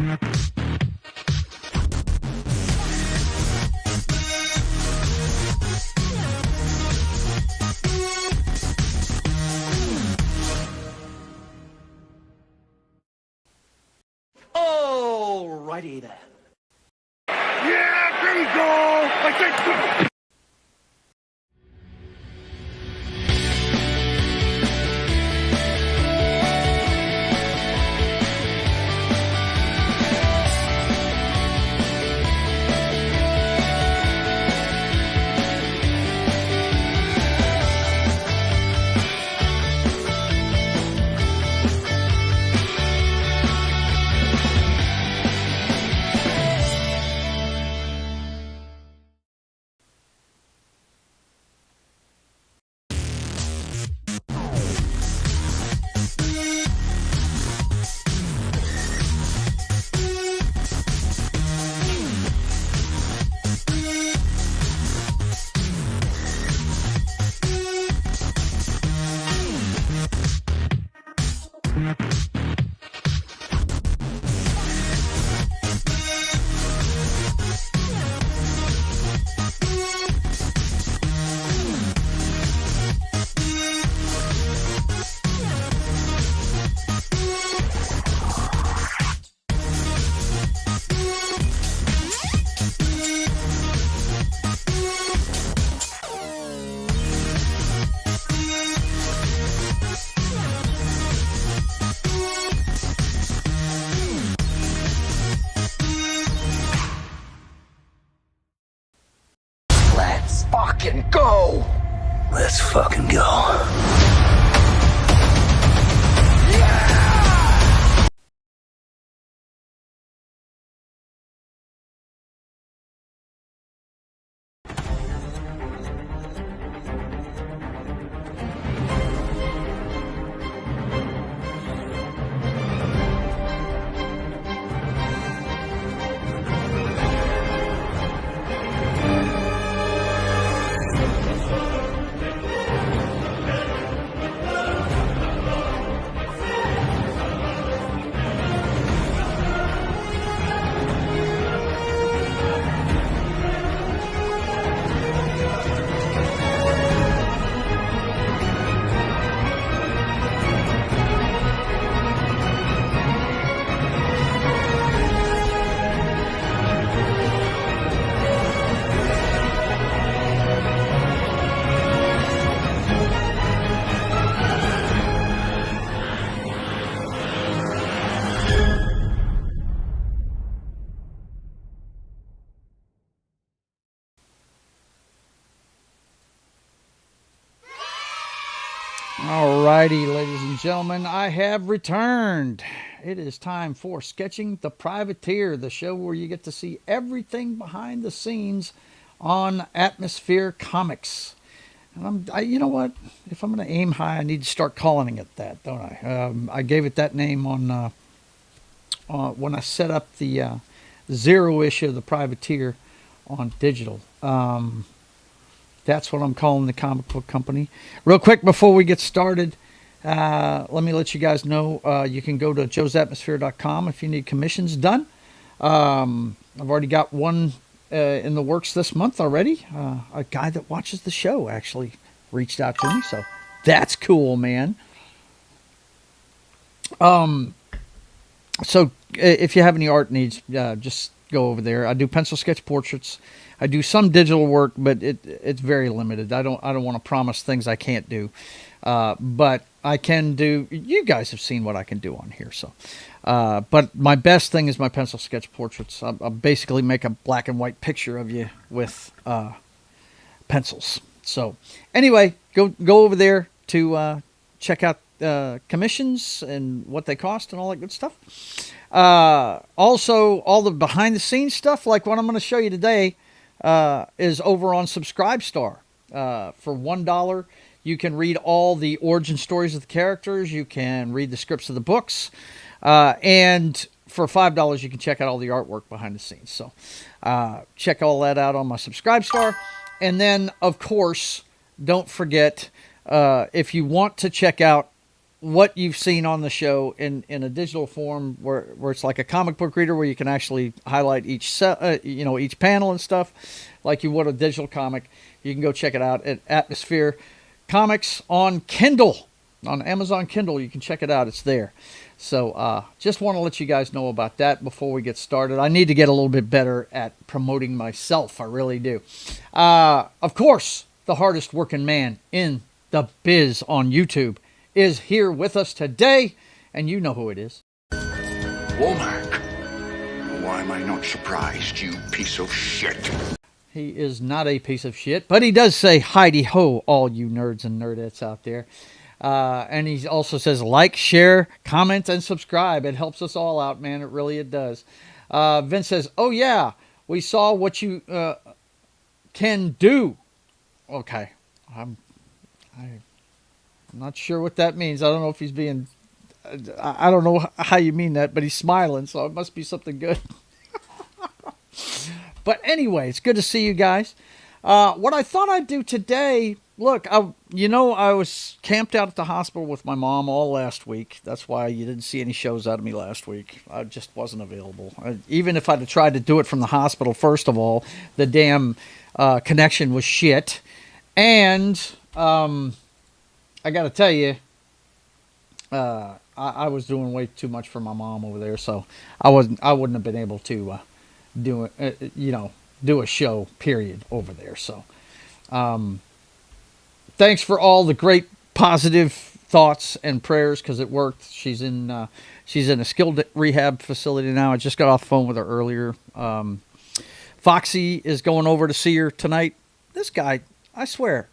Alrighty then. Yeah, there you go! I said... Fucking go! Let's fucking go. Alrighty, ladies and gentlemen, I have returned. It is time for Sketching the Privateer, the show where you get to see everything behind the scenes on Atmosfere Comics. And you know what? If I'm going to aim high, I need to start calling it that, don't I? I gave it that name on when I set up the zero issue of the Privateer on digital. That's what I'm calling the comic book company. Real quick before we get started, let me let you guys know you can go to JoesAtmosfere.com if you need commissions done. I've already got one in the works this month already. A guy that watches the show actually reached out to me, so that's cool, man. So if you have any art needs, just go over there. I do pencil sketch portraits. I do some digital work, but it's very limited. I don't want to promise things I can't do, but I can do. You guys have seen what I can do on here, so. But my best thing is my pencil sketch portraits. I basically make a black and white picture of you with pencils. So anyway, go over there to check out commissions and what they cost and all that good stuff. Also, all the behind the scenes stuff, like what I'm going to show you today, is over on Subscribestar. For $1, you can read all the origin stories of the characters. You can read the scripts of the books. And for $5, you can check out all the artwork behind the scenes. So check all that out on my Subscribestar. And then, of course, don't forget, if you want to check out what you've seen on the show in a digital form, where it's like a comic book reader, where you can actually highlight each each panel and stuff, like you would a digital comic. You can go check it out at Atmosfere Comics on Kindle, on Amazon Kindle. You can check it out. It's there. So just want to let you guys know about that before we get started. I need to get a little bit better at promoting myself. I really do. Of course, the hardest working man in the biz on YouTube is here with us today, and you know who it is. Womack. Why am I not surprised, you piece of shit? He is not a piece of shit, but he does say Heidi-ho, all you nerds and nerdettes out there. And he also says like, share, comment, and subscribe. It helps us all out, man. It does. Vince says, oh yeah, we saw what you can do. Okay. I'm not sure what that means. I don't know if he's being... I don't know how you mean that, but he's smiling, so it must be something good. But anyway, it's good to see you guys. What I thought I'd do today... Look, I was camped out at the hospital with my mom all last week. That's why you didn't see any shows out of me last week. I just wasn't available. Even if I'd have tried to do it from the hospital, first of all, the damn connection was shit. And I got to tell you, I was doing way too much for my mom over there, so I wouldn't have been able to do a show, period, over there. So. Thanks for all the great positive thoughts and prayers, because it worked. She's in a skilled rehab facility now. I just got off the phone with her earlier. Foxy is going over to see her tonight. This guy, I swear,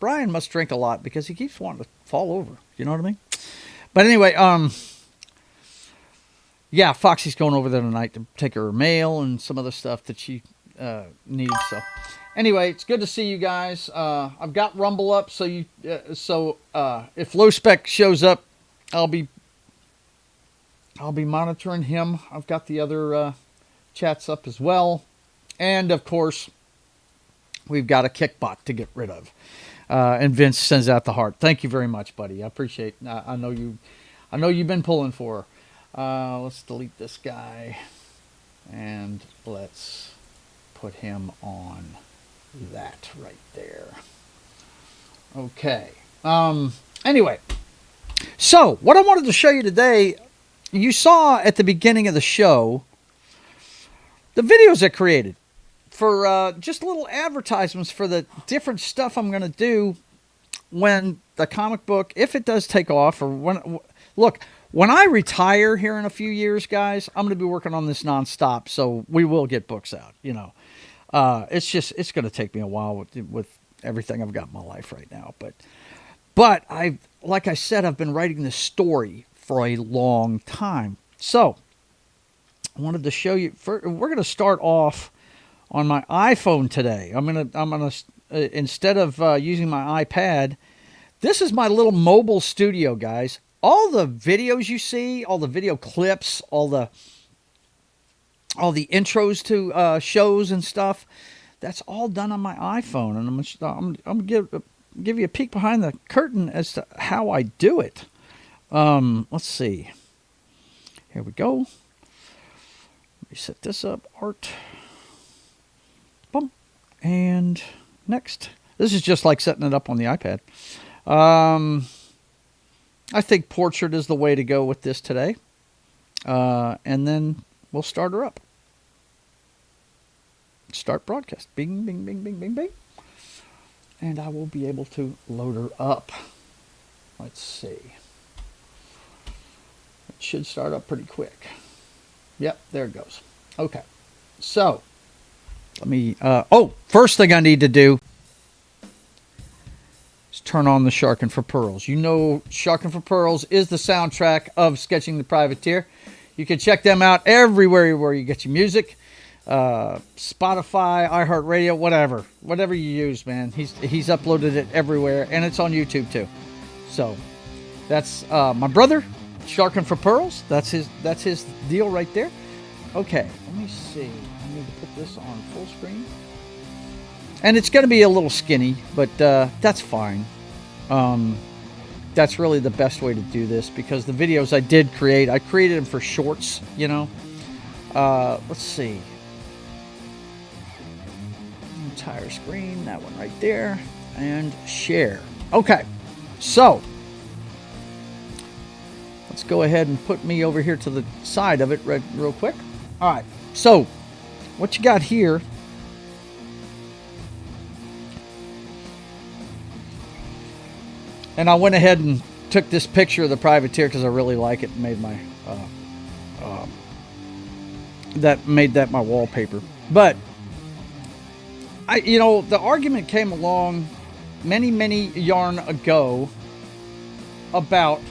Brian must drink a lot because he keeps wanting to fall over. You know what I mean? But anyway, yeah, Foxy's going over there tonight to take her mail and some other stuff that she needs. So. Anyway, it's good to see you guys. I've got Rumble up, so if Low Spec shows up, I'll be monitoring him. I've got the other chats up as well, and of course, we've got a Kickbot to get rid of. And Vince sends out the heart. Thank you very much, buddy. I appreciate. I know you've been pulling for her. Let's delete this guy, and let's put him on. That right there. Okay. Anyway, so what I wanted to show you today, you saw at the beginning of the show the videos I created for just little advertisements for the different stuff I'm going to do when the comic book, if it does take off, or when I retire here in a few years, guys, I'm going to be working on this nonstop, so we will get books out, it's going to take me a while with everything I've got in my life right now. But like I said, I've been writing this story for a long time. So I wanted to show you, we're going to start off on my iPhone today. I'm going to, instead of using my iPad, this is my little mobile studio, guys. All the videos you see, all the video clips, all the intros to shows and stuff, that's all done on my iPhone. And I'm going to give you a peek behind the curtain as to how I do it. Let's see. Here we go. Let me set this up. Art. Boom. And next. This is just like setting it up on the iPad. I think Portrait is the way to go with this today. And then we'll start her up. Start broadcast. Bing, bing, bing, bing, bing, bing. And I will be able to load her up. Let's see. It should start up pretty quick. Yep, there it goes. Okay. So, let me... first thing I need to do is turn on the Sharkin' for Pearls. You know Sharkin' for Pearls is the soundtrack of Sketching the Privateer. You can check them out everywhere where you get your music. Spotify, iHeartRadio, whatever you use, man. He's uploaded it everywhere, and it's on YouTube too. So that's my brother, Sharkin' for Pearls. That's his deal right there. Okay, let me see. I need to put this on full screen, and it's going to be a little skinny, but that's fine. that's really the best way to do this, because the videos I did create, I created them for shorts, you know. Let's see. Entire screen, that one right there, and share. Okay, so let's go ahead and put me over here to the side of it real quick. All right, so what you got here, and I went ahead and took this picture of the privateer because I really like it and made my that my wallpaper. But the argument came along many yarn ago about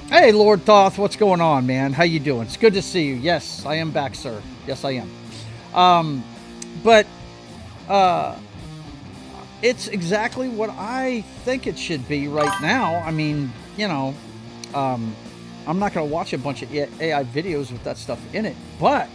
hey, Lord Thoth, what's going on, man? How you doing? It's good to see you. Yes, I am back, sir. Yes, I am. But it's exactly what I think it should be right now. I mean, I'm not going to watch a bunch of AI videos with that stuff in it, but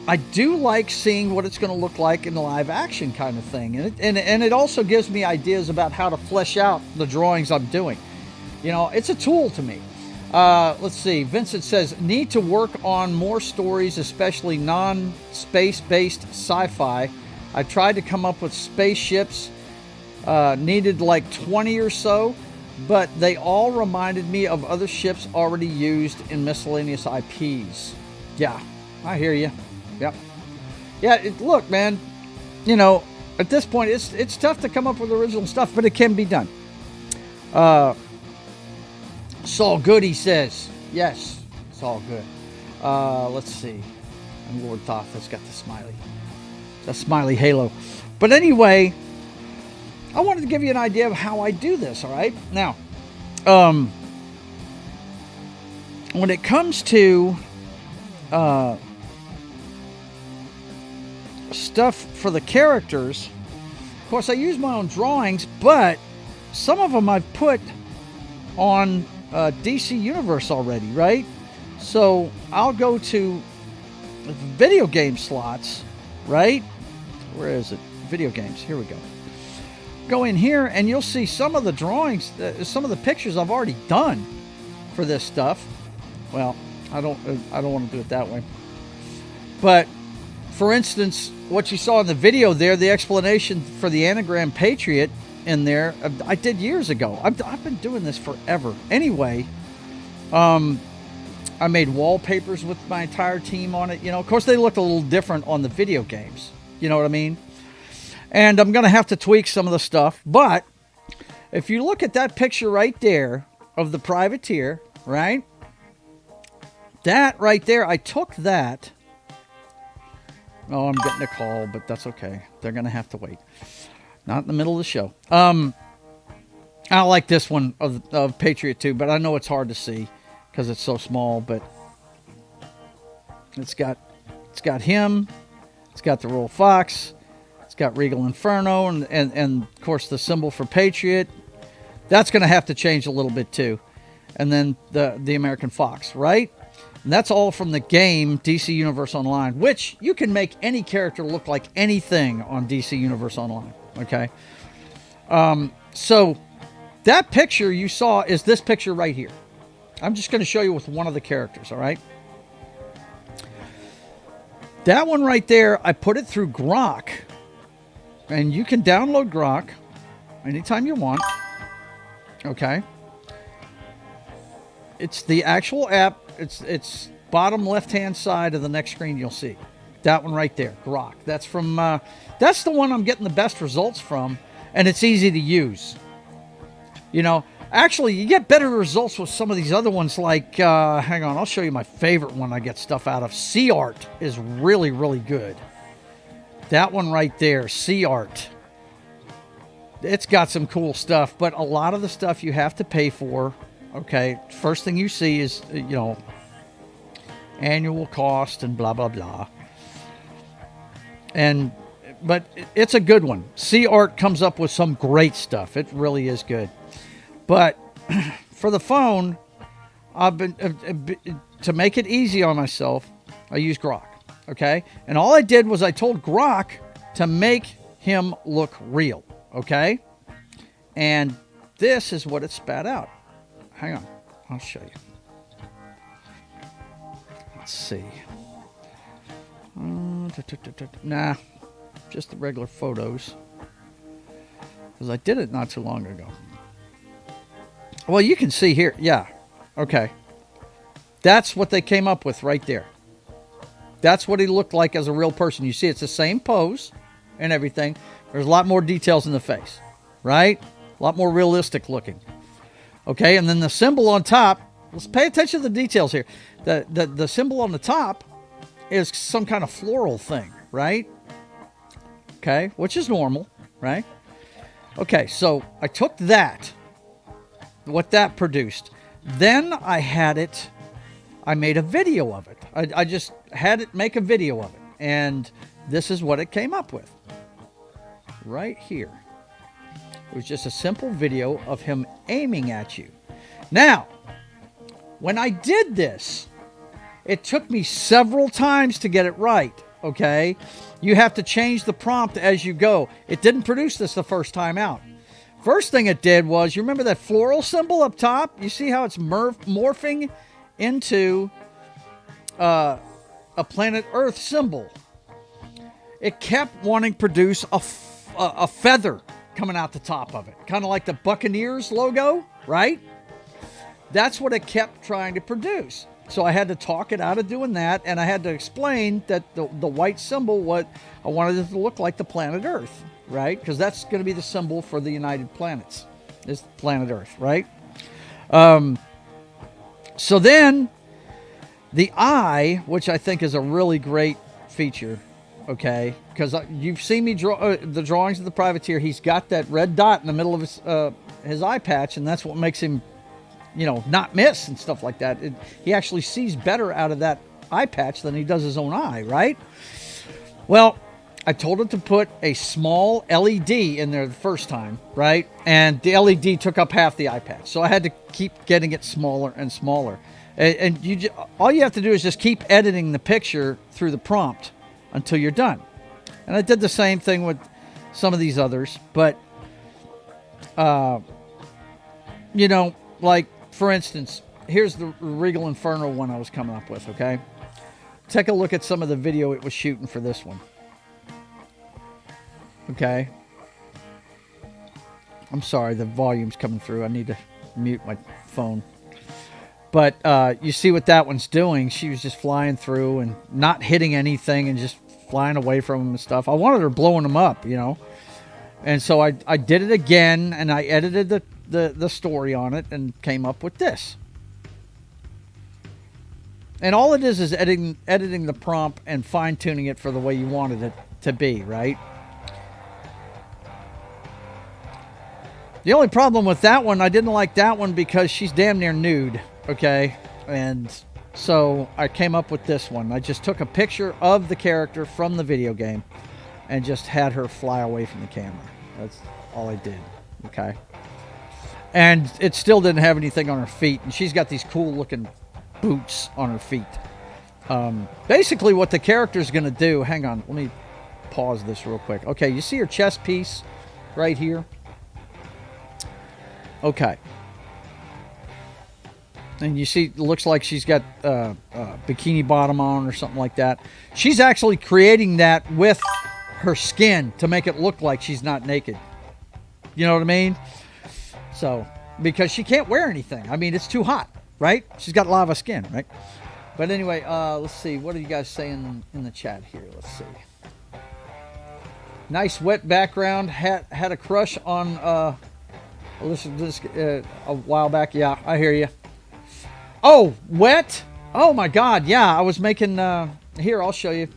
I do like seeing what it's going to look like in the live action kind of thing. And it also gives me ideas about how to flesh out the drawings I'm doing. It's a tool to me. Let's see. Vincent says, need to work on more stories, especially non-space based sci-fi. I tried to come up with spaceships, needed like 20 or so, but they all reminded me of other ships already used in miscellaneous IPs. Yeah, I hear you. Yep. Yeah, look, man, at this point, it's tough to come up with original stuff, but it can be done. Saul Goody says, yes, it's all good. Let's see. And Lord Thoth has got the smiley halo. But anyway, I wanted to give you an idea of how I do this, all right? Now, when it comes to stuff for the characters, of course, I use my own drawings, but some of them I've put on DC Universe already, right? So I'll go to video game slots, right? Where is it? Video games. Here we go. Go in here and you'll see some of the drawings, some of the pictures I've already done for this stuff. Well, I don't want to do it that way. But for instance, what you saw in the video there, the explanation for the anagram Patriot in there, I did years ago. I've been doing this forever. Anyway, I made wallpapers with my entire team on it. Of course, they looked a little different on the video games. You know what I mean? And I'm going to have to tweak some of the stuff. But if you look at that picture right there of the privateer, right? That right there, I took that. Oh, I'm getting a call, but that's okay. They're going to have to wait. Not in the middle of the show. I like this one of Patriot too, but I know it's hard to see because it's so small. But it's got him. It's got the Royal Fox. It's got Regal Inferno, and of course the symbol for Patriot. That's going to have to change a little bit too, and then the American Fox, right? And that's all from the game DC Universe Online, which you can make any character look like anything on DC Universe Online. Okay. So that picture you saw is this picture right here. I'm just going to show you with one of the characters. All right. That one right there, I put it through Grok, and you can download Grok anytime you want. Okay. It's the actual app. It's bottom left-hand side of the next screen you'll see. That one right there, Grok. That's from, that's the one I'm getting the best results from, and it's easy to use. Actually, you get better results with some of these other ones like, hang on, I'll show you my favorite one I get stuff out of. P.A.T.R.I.O.T is really, really good. That one right there, P.A.T.R.I.O.T. It's got some cool stuff, but a lot of the stuff you have to pay for. Okay, first thing you see is, annual cost and blah, blah, blah. But it's a good one. P.A.T.R.I.O.T comes up with some great stuff. It really is good. But for the phone, I've been to make it easy on myself, I use Grok. Okay, and all I did was I told Grok to make him look real, okay? And this is what it spat out. Hang on, I'll show you. Let's see. Nah, just the regular photos. Because I did it not too long ago. Well, you can see here. Yeah, okay. That's what they came up with right there. That's what he looked like as a real person. You see, it's the same pose and everything. There's a lot more details in the face, right? A lot more realistic looking. Okay, and then the symbol on top, let's pay attention to the details here. The symbol on the top is some kind of floral thing, right? Okay, which is normal, right? Okay, so I took that, what that produced. Then I made a video of it. I just had it make a video of it. And this is what it came up with. Right here. It was just a simple video of him aiming at you. Now, when I did this, it took me several times to get it right, okay? You have to change the prompt as you go. It didn't produce this the first time out. First thing it did was, you remember that floral symbol up top? You see how it's morphing into a planet Earth symbol. It kept wanting to produce a feather coming out the top of it. Kind of like the Buccaneers logo, right? That's what it kept trying to produce. So I had to talk it out of doing that, and I had to explain that the white symbol, what I wanted it to look like the planet Earth, right? Because that's going to be the symbol for the United Planets, is planet Earth, right? So then the eye, which I think is a really great feature, okay? Because you've seen me draw the drawings of the privateer. He's got that red dot in the middle of his eye patch, and that's what makes him, not miss and stuff like that. He actually sees better out of that eye patch than he does his own eye, right? Well, I told it to put a small LED in there the first time, right? And the LED took up half the eye patch. So I had to keep getting it smaller and smaller. And all you have to do is just keep editing the picture through the prompt until you're done. And I did the same thing with some of these others. But, like, for instance, here's the Regal Inferno one I was coming up with, okay? Take a look at some of the video it was shooting for this one. Okay. I'm sorry, the volume's coming through. I need to mute my phone. But you see what that one's doing. She was just flying through and not hitting anything and just flying away from them and stuff. I wanted her blowing them up, And so I did it again, and I edited the story on it and came up with this. And all it is editing the prompt and fine-tuning it for the way you wanted it to be, right? The only problem with that one, I didn't like that one because she's damn near nude, okay? And so I came up with this one. I just took a picture of the character from the video game and just had her fly away from the camera. That's all I did, okay? And it still didn't have anything on her feet, and she's got these cool-looking boots on her feet. Basically, what the character's going to do... Hang on, let me pause this real quick. Okay, you see her chest piece right here? Okay. And you see, it looks like she's got bikini bottom on or something like that. She's actually creating that with her skin to make it look like she's not naked. You know what I mean? So, because she can't wear anything. I mean, it's too hot, right? She's got lava skin, right? But anyway, let's see. What are you guys saying in the chat here? Let's see. Nice wet background. Had a crush on... this a while back. Yeah, I hear you. Oh, wet? Oh my God, yeah. I was making... here, I'll show you.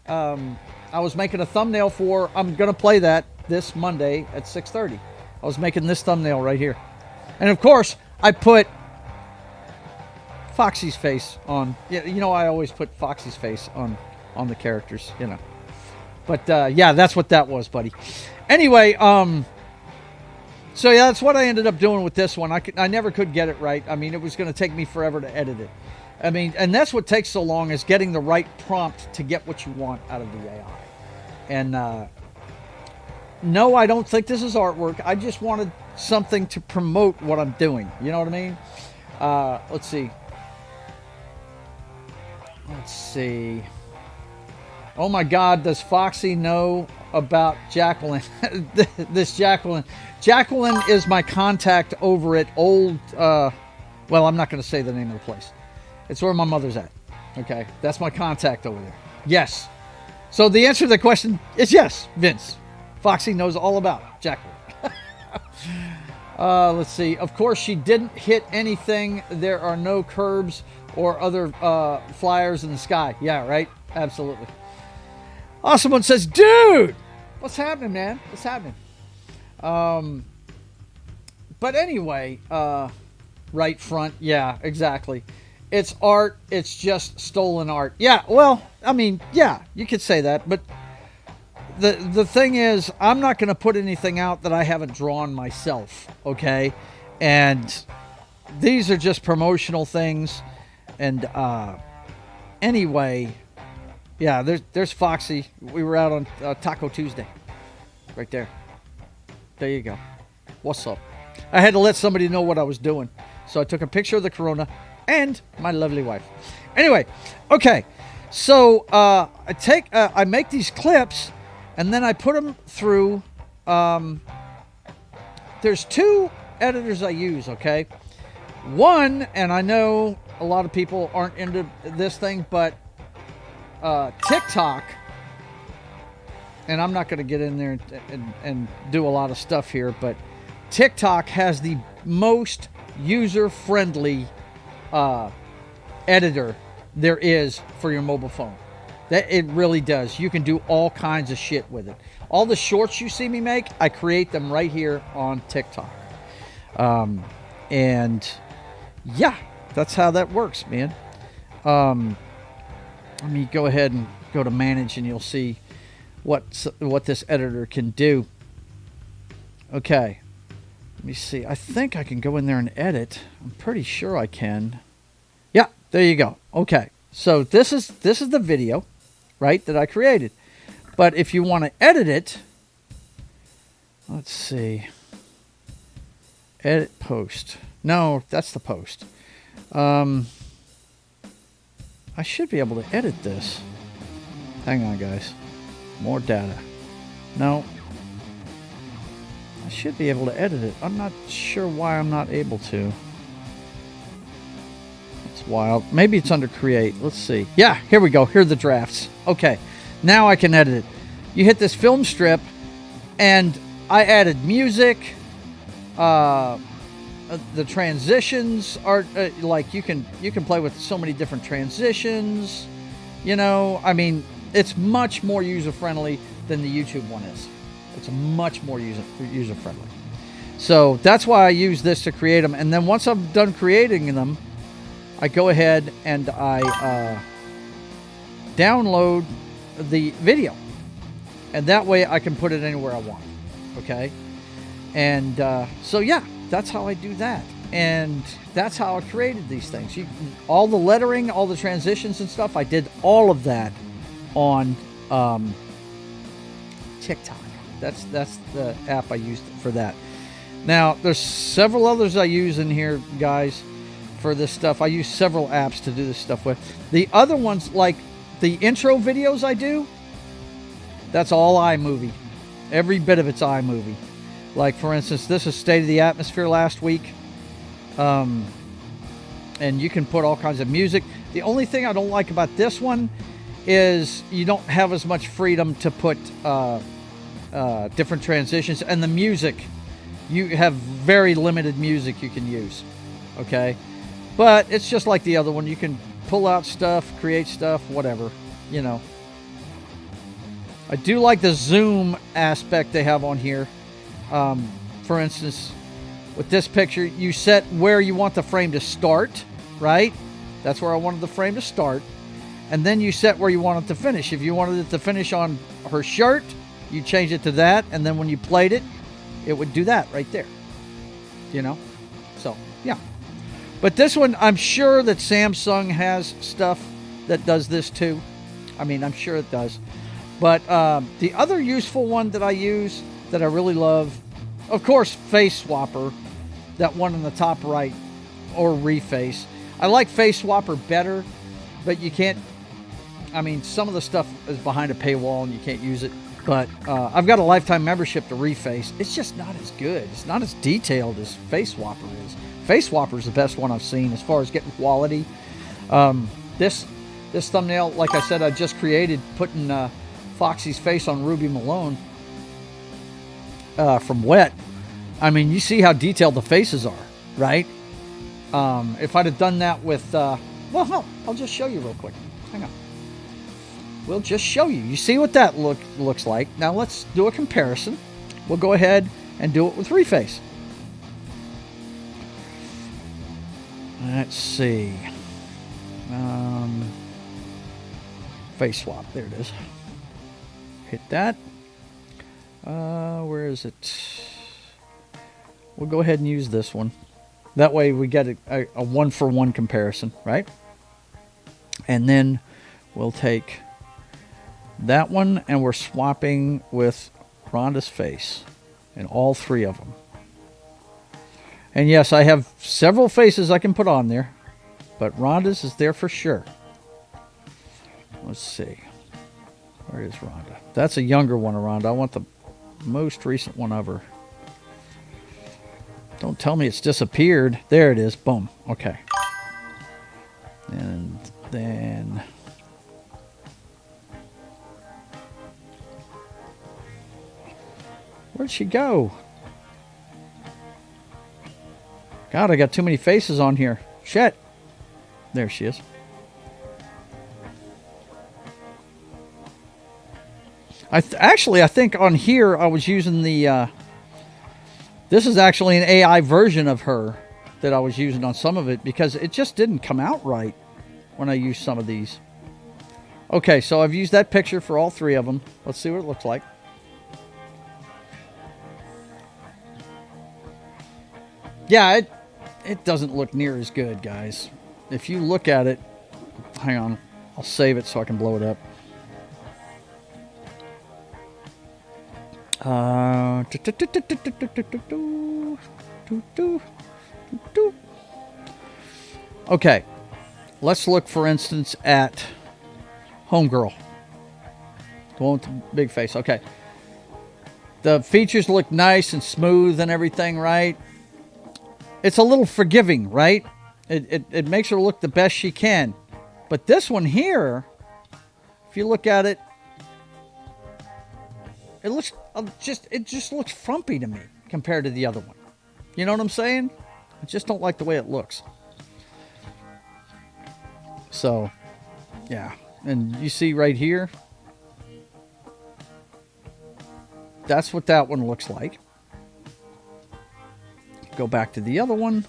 I was making a thumbnail for... I'm going to play that this Monday at 6:30. I was making this thumbnail right here. And of course, I put Foxy's face on. Yeah, I always put Foxy's face on the characters, But yeah, that's what that was, buddy. Anyway, so yeah, that's what I ended up doing with this one. I never could get it right. I mean, it was going to take me forever to edit it. I mean, and that's what takes so long, is getting the right prompt to get what you want out of the AI. And no, I don't think this is artwork. I just wanted something to promote what I'm doing. You know what I mean? Let's see. Let's see. Oh my God, does Foxy know about Jacqueline? This Jacqueline. Jacqueline is my contact over at old, well, I'm not going to say the name of the place. It's where my mother's at. Okay, that's my contact over there. Yes. So the answer to the question is yes, Vince. Foxy knows all about Jacqueline. Let's see. Of course, she didn't hit anything. There are no curbs or other flyers in the sky. Yeah, right? Absolutely. Awesome one says, dude, what's happening, man? What's happening? But anyway, right front. Yeah, exactly. It's art. It's just stolen art. Yeah, well, I mean, yeah, you could say that. But the thing is, I'm not going to put anything out that I haven't drawn myself, okay? And these are just promotional things. And anyway, yeah, there's Foxy. We were out on Taco Tuesday. Right there. There you go. What's up? I had to let somebody know what I was doing. So I took a picture of the Corona and my lovely wife. Anyway, okay. So I make these clips and then I put them through. There's two editors I use, okay? One, and I know a lot of people aren't into this thing, but TikTok, and I'm not going to get in there and do a lot of stuff here, but TikTok has the most user-friendly editor there is for your mobile phone. That it really does. You can do all kinds of shit with it. All the shorts you see me make, I create them right here on TikTok. And yeah, that's how that works, man. Let me go ahead and go to manage and you'll see what this editor can do. Okay. Let me see. I think I can go in there and edit. I'm pretty sure I can. Yeah, there you go. Okay. So this is the video, right, that I created. But if you want to edit it, let's see. Edit post. No, that's the post. I should be able to edit this. Hang on, guys. More data. No. I should be able to edit it. I'm not sure why I'm not able to. It's wild. Maybe it's under create. Let's see. Yeah, here we go. Here are the drafts. Okay. Now I can edit it. You hit this film strip, and I added music. The transitions are like you can play with so many different transitions. You know, I mean, it's much more user friendly than the YouTube one is. It's much more user friendly. So that's why I use this to create them. And then once I'm done creating them, I go ahead and I download the video, and that way I can put it anywhere I want. Okay, and so yeah. That's how I do that. And that's how I created these things. All the lettering, all the transitions and stuff, I did all of that on TikTok. That's the app I used for that. Now, there's several others I use in here, guys, for this stuff. I use several apps to do this stuff with. The other ones, like the intro videos I do, that's all iMovie. Every bit of it's iMovie. Like, for instance, this is State of the Atmosphere last week. And you can put all kinds of music. The only thing I don't like about this one is you don't have as much freedom to put different transitions. And the music, you have very limited music you can use. Okay? But it's just like the other one. You can pull out stuff, create stuff, whatever. You know. I do like the zoom aspect they have on here. For instance, with this picture, you set where you want the frame to start, right? That's where I wanted the frame to start. And then you set where you want it to finish. If you wanted it to finish on her shirt, you change it to that. And then when you played it, it would do that right there. You know? So, yeah. But this one, I'm sure that Samsung has stuff that does this too. I mean, I'm sure it does. But the other useful one that I use that I really love, of course, Face Swapper, that one in the top right, or Reface. I like Face Swapper better, but you can't, I mean, some of the stuff is behind a paywall and you can't use it. But I've got a lifetime membership to Reface. It's just not as good. It's not as detailed as Face Swapper is. Face Swapper is the best one I've seen as far as getting quality. This thumbnail, like I said, I just created, putting Foxy's face on Ruby Malone from Wet. I mean, you see how detailed the faces are, right? If I'd have done that with, well, no, I'll just show you real quick. Hang on. We'll just show you. You see what that looks like. Now let's do a comparison. We'll go ahead and do it with Reface. Let's see. Face swap. There it is. Hit that. Where is it? We'll go ahead and use this one. That way we get a one-for-one comparison, right? And then we'll take that one and we're swapping with Rhonda's face and all three of them. And yes, I have several faces I can put on there, but Rhonda's is there for sure. Let's see. Where is Rhonda? That's a younger one of Rhonda. I want the most recent one of her. Don't tell me it's disappeared. There it is. Boom. Okay. And then where'd she go? God, I got too many faces on here. Shit. There she is. I think on here I was using the this is actually an AI version of her that I was using on some of it because it just didn't come out right when I used some of these. Okay, so I've used that picture for all three of them. Let's see what it looks like. Yeah, it doesn't look near as good, guys. If you look at it, hang on, I'll save it so I can blow it up. Okay, let's look, for instance, at Homegirl. The one with the big face. Okay. The features look nice and smooth and everything, right? It's a little forgiving, right? It makes her look the best she can. But this one here, if you look at it, it just looks frumpy to me compared to the other one. You know what I'm saying? I just don't like the way it looks. So, yeah. And you see right here, that's what that one looks like. Go back to the other one.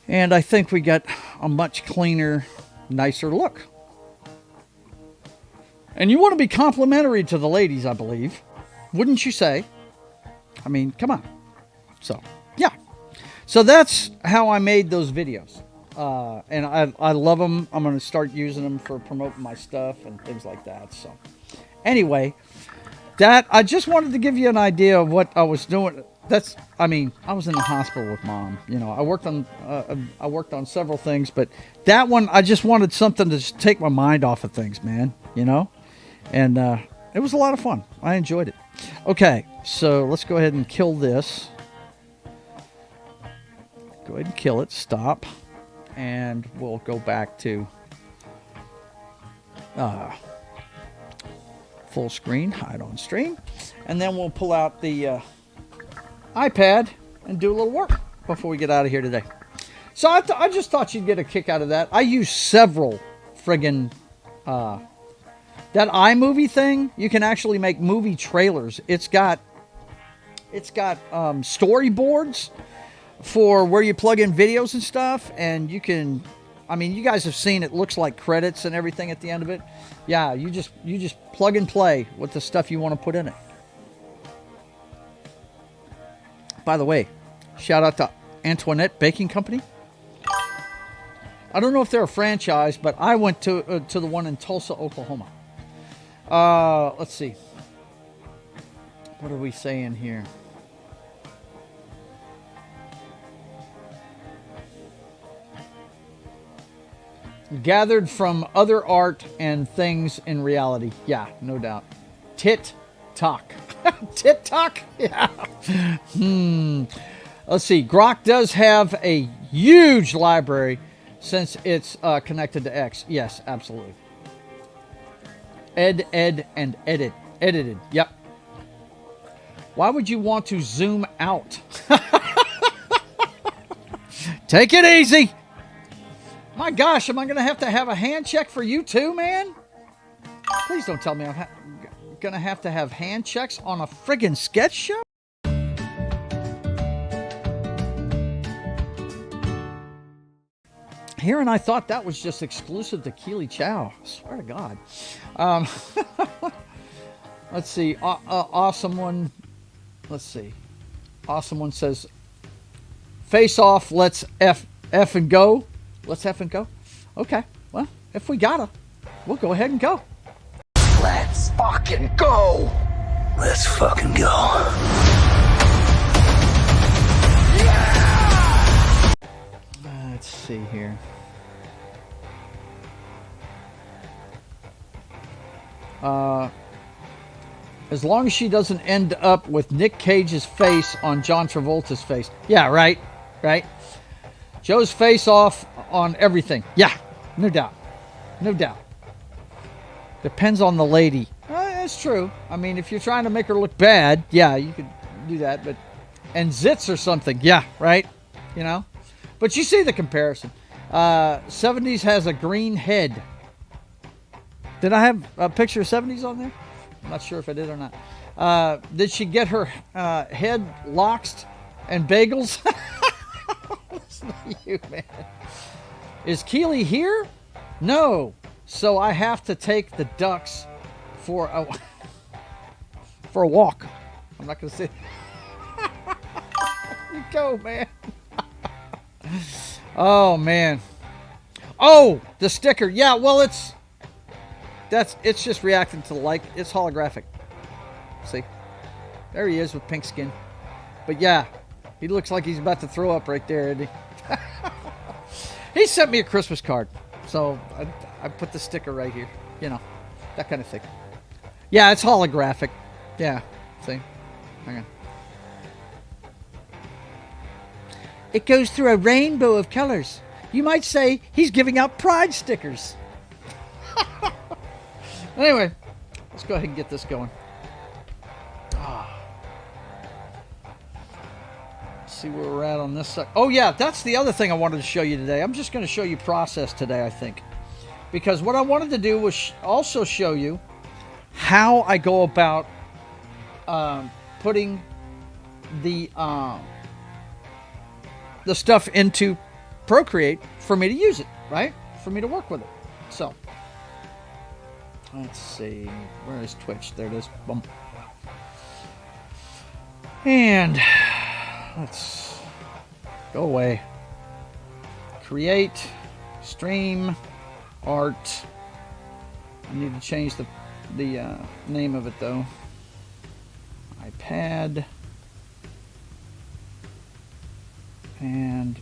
And I think we got a much cleaner, nicer look. And you want to be complimentary to the ladies, I believe. Wouldn't you say? I mean, come on. So, yeah. So that's how I made those videos. And I love them. I'm going to start using them for promoting my stuff and things like that. So, anyway, I just wanted to give you an idea of what I was doing. I was in the hospital with Mom. You know, I worked on several things, but that one, I just wanted something to just take my mind off of things, man. You know? And it was a lot of fun. I enjoyed it. Okay, so let's go ahead and kill this. Go ahead and kill it. Stop. And we'll go back to full screen, hide on stream. And then we'll pull out the iPad and do a little work before we get out of here today. So I just thought you'd get a kick out of that. I use several friggin' that iMovie thing. You can actually make movie trailers. It's got storyboards for where you plug in videos and stuff, and you can, I mean, you guys have seen it looks like credits and everything at the end of it. Yeah, you just plug and play with the stuff you want to put in it. By the way, shout out to Antoinette Baking Company. I don't know if they're a franchise, but I went to the one in Tulsa, Oklahoma. Let's see. What are we saying here? Gathered from other art and things in reality. Yeah, no doubt. Tit-Talk. Tit-Talk? Yeah. Let's see. Grok does have a huge library since it's connected to X. Yes, absolutely. Ed, and edited. Yep. Why would you want to zoom out? Take it easy. My gosh, am I going to have a hand check for you too, man? Please don't tell me I'm going to have hand checks on a friggin' sketch show? Here, and I thought that was just exclusive to Keely Chow. I swear to God. Let's see. Awesome one. Let's see. Awesome one says, face off, let's F and go. Let's F and go. Okay. Well, if we gotta, we'll go ahead and go. Let's fucking go! Let's fucking go. Let's see here. As long as she doesn't end up with Nick Cage's face on John Travolta's face. Yeah, right. Right. Joe's face off on everything. Yeah, no doubt. No doubt. Depends on the lady. That's true. I mean, if you're trying to make her look bad, yeah, you could do that. But and zits or something. Yeah, right. You know. But you see the comparison. 70s has a green head. Did I have a picture of 70s on there? I'm not sure if I did or not. Did she get her head loxed and bagels? Listen to you, man. Is Keely here? No. So I have to take the ducks for a walk. I'm not going to say. You go, man. Oh, man. Oh, the sticker. Yeah, well, it's just reacting to the like. It's holographic. See? There he is with pink skin. But yeah, he looks like he's about to throw up right there, isn't he? He sent me a Christmas card. So I put the sticker right here. You know, that kind of thing. Yeah, it's holographic. Yeah, see? Hang on. It goes through a rainbow of colors. You might say he's giving out pride stickers. Anyway, let's go ahead and get this going. See where we're at on this side. Oh yeah, that's the other thing I wanted to show you today. I'm just going to show you process today, I think. Because what I wanted to do was also show you how I go about putting the stuff into Procreate for me to use it, right? For me to work with it. So, let's see. Where is Twitch? There it is. Boom. And let's go away. Create, stream, art. I need to change the name of it though. iPad and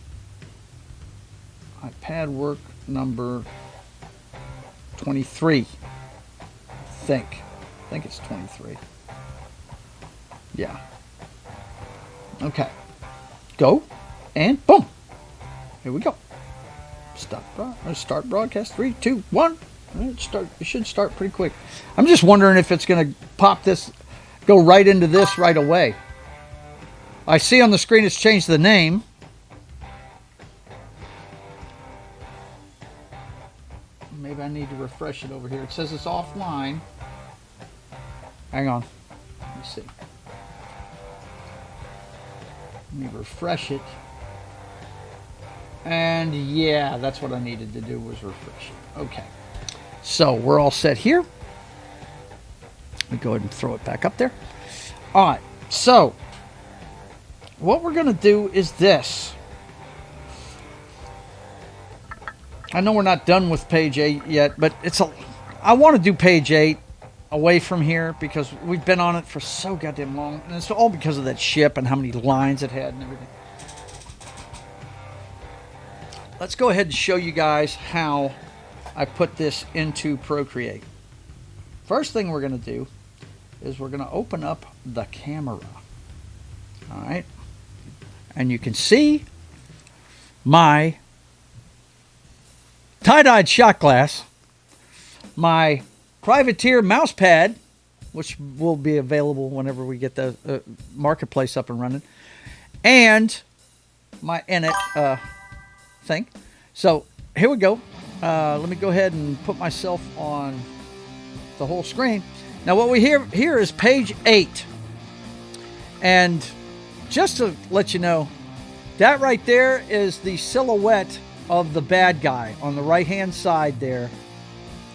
iPad work number 23. I think it's 23. Yeah. Okay. Go and boom. Here we go. Start broadcast. 3, 2, 1. It should start pretty quick. I'm just wondering if it's going to pop this, go right into this right away. I see on the screen it's changed the name. Maybe I need to refresh it over here. It says it's offline. Hang on. Let me see. Let me refresh it. And yeah, that's what I needed to do was refresh it. Okay. So we're all set here. Let me go ahead and throw it back up there. All right. So what we're going to do is this. I know we're not done with page 8 yet, but I want to do page 8 away from here because we've been on it for so goddamn long, and it's all because of that ship and how many lines it had and everything. Let's go ahead and show you guys how I put this into Procreate. First thing we're going to do is we're going to open up the camera. All right. And you can see my tie-dyed shot glass, my Privateer mouse pad, which will be available whenever we get the marketplace up and running, and my Init thing. So here we go. Let me go ahead and put myself on the whole screen. Now what we hear here is page 8. And just to let you know, that right there is the silhouette of the bad guy on the right hand side there.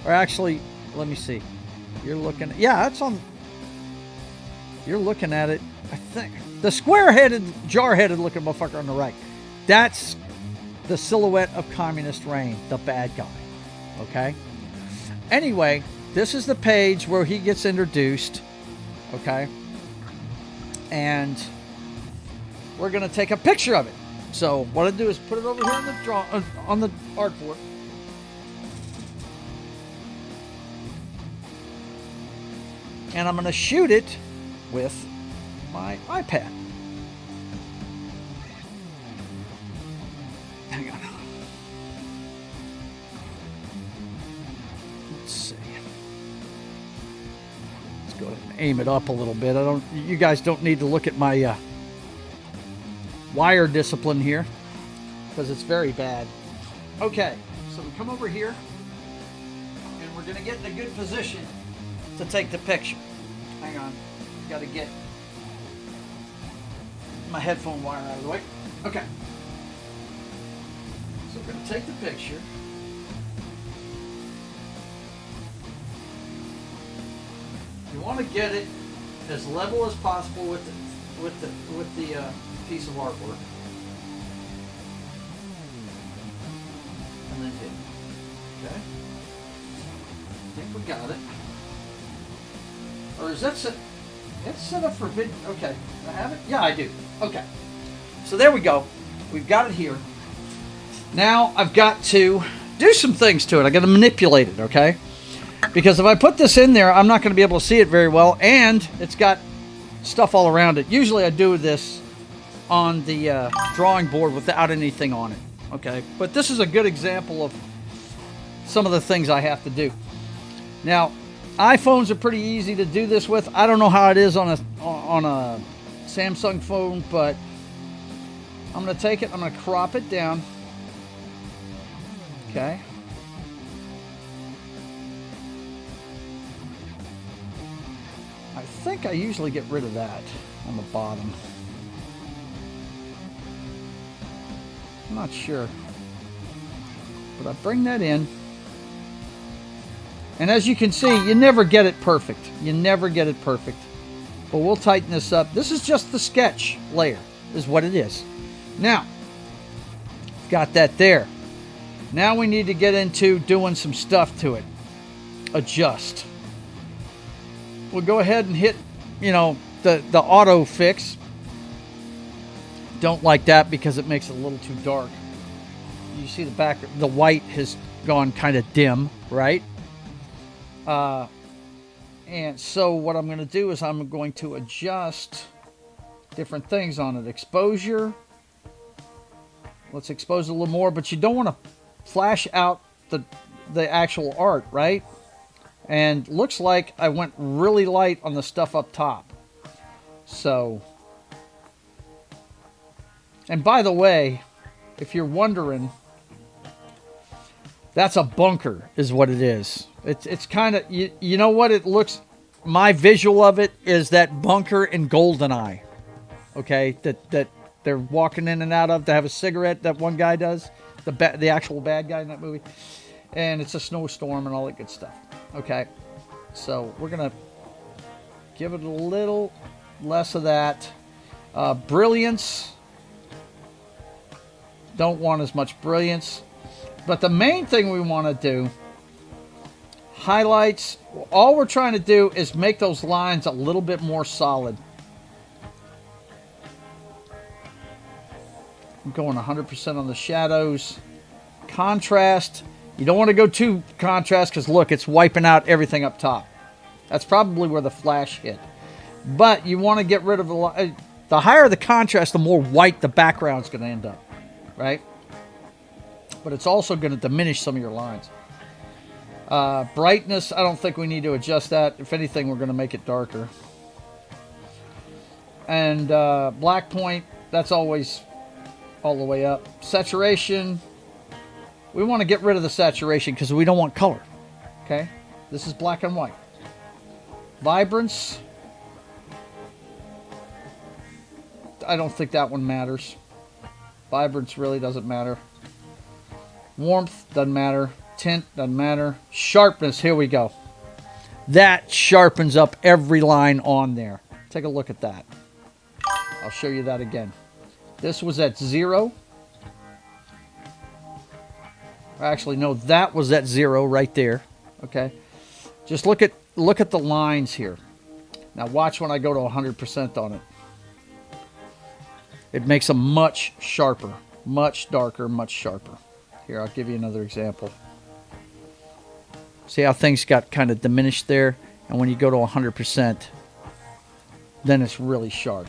Or actually, let me see. You're looking at, yeah, that's on, you're looking at it, I think. The square-headed, jar-headed looking motherfucker on the right. That's the silhouette of Communist Reign, the bad guy. Okay? Anyway, this is the page where he gets introduced. Okay? And we're going to take a picture of it. So what I do is put it over here on the artboard. And I'm going to shoot it with my iPad. Hang on. Let's see. Let's go ahead and aim it up a little bit. You guys don't need to look at my wire discipline here because it's very bad. Okay, so we come over here and we're going to get in a good position to take the picture. Hang on, got to get my headphone wire out of the way. Okay, so we're going to take the picture. You want to get it as level as possible with the piece of artwork, and then hit it. Okay, I think we got it. Or is that set? It's set up for video. Okay, I have it. Yeah, I do. Okay, so there we go. We've got it here. Now I've got to do some things to it. I got to manipulate it. Okay, because if I put this in there, I'm not going to be able to see it very well, and it's got stuff all around it. Usually I do this on the drawing board without anything on it. Okay, but this is a good example of some of the things I have to do. Now, iPhones are pretty easy to do this with. I don't know how it is on a Samsung phone, but I'm going to take it. I'm going to crop it down. Okay. I think I usually get rid of that on the bottom. I'm not sure. But I bring that in. And as you can see, you never get it perfect. You never get it perfect. But we'll tighten this up. This is just the sketch layer, is what it is. Now, got that there. Now we need to get into doing some stuff to it. Adjust. We'll go ahead and hit, the auto fix. Don't like that because it makes it a little too dark. You see the back, the white has gone kind of dim, right? And so what I'm going to do is I'm going to adjust different things on it. Exposure. Let's expose it a little more, but you don't want to flash out the actual art, right? And looks like I went really light on the stuff up top. So, and by the way, if you're wondering, that's a bunker is what it is. It's kind of, you know what it looks, my visual of it is that bunker in GoldenEye. Okay, that they're walking in and out of to have a cigarette, that one guy does, the actual bad guy in that movie. And it's a snowstorm and all that good stuff. Okay, so we're going to give it a little less of that. Brilliance. Don't want as much brilliance. But the main thing we want to do, highlights, So all we're trying to do is make those lines a little bit more solid. I'm going 100% on the shadows. Contrast. You don't want to go too contrast because look, it's wiping out everything up top. That's probably where the flash hit. But you want to get rid of the higher the contrast, the more white the background's going to end up, right? But it's also going to diminish some of your lines. Brightness, I don't think we need to adjust that. If anything, we're going to make it darker. And black point, that's always all the way up. Saturation, we want to get rid of the saturation because we don't want color. Okay? This is black and white. Vibrance, I don't think that one matters. Vibrance really doesn't matter. Warmth doesn't matter. Tint doesn't matter. Sharpness, here we go. That sharpens up every line on there. Take a look at that. I'll show you that again. This was at 0. Actually, no, that was at 0 right there. Okay. Just look at the lines here. Now watch when I go to 100% on it. It makes them much sharper, much darker, much sharper. Here, I'll give you another example. See how things got kind of diminished there? And when you go to 100%, then it's really sharp.